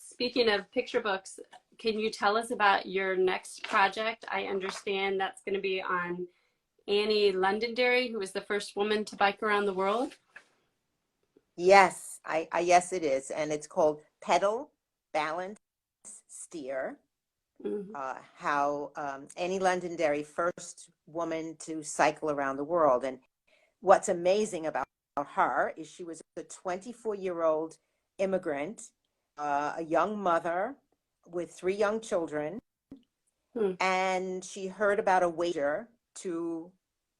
speaking of picture books, can you tell us about your next project? I understand that's going to be on Annie Londonderry, who was the first woman to bike around the world. Yes, yes, it is. And it's called Pedal, Balance, Steer. How Annie Londonderry, first woman to cycle around the world. And what's amazing about her is she was a 24-year-old immigrant, a young mother with 3 young children. And she heard about a wager to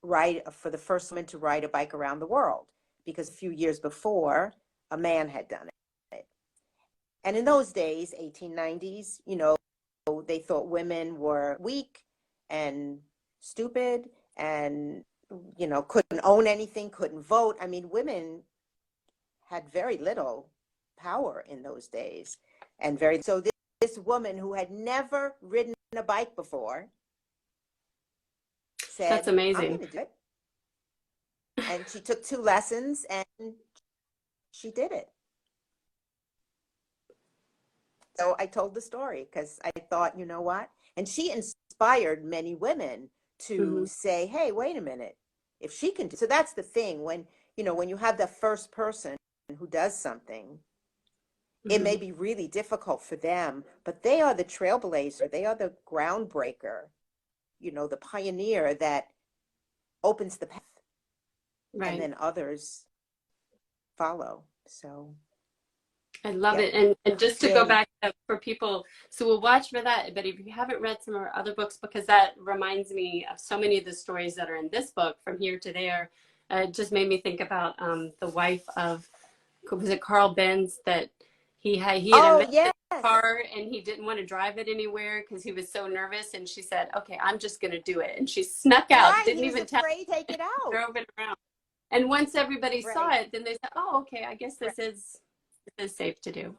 ride, for the first woman to ride a bike around the world, because a few years before, a man had done it. And in those days, 1890s, you know, they thought women were weak and stupid and, you know, couldn't own anything, couldn't vote. I mean, women had very little power in those days. And so this woman who had never ridden a bike before said, that's amazing. I'm going to do it. And she took 2 lessons and she did it. So I told the story because I thought, you know what? And she inspired many women to say, hey, wait a minute, if she can do. So that's the thing, when, you know, when you have the first person who does something, it may be really difficult for them, but they are the trailblazer. They are the groundbreaker, you know, the pioneer that opens the path. Right. And then others follow. So I love it. And just to go back for people, so we'll watch for that. But if you haven't read some of our other books, because that reminds me of so many of the stories that are in this book, From Here to There, it just made me think about the wife of, was it Carl Benz, that he had invented a car and he didn't want to drive it anywhere because he was so nervous. And she said, okay, I'm just going to do it. And she snuck out, didn't even tell, take it out, drove it around. And once everybody saw it, then they said, oh, okay, I guess this is safe to do.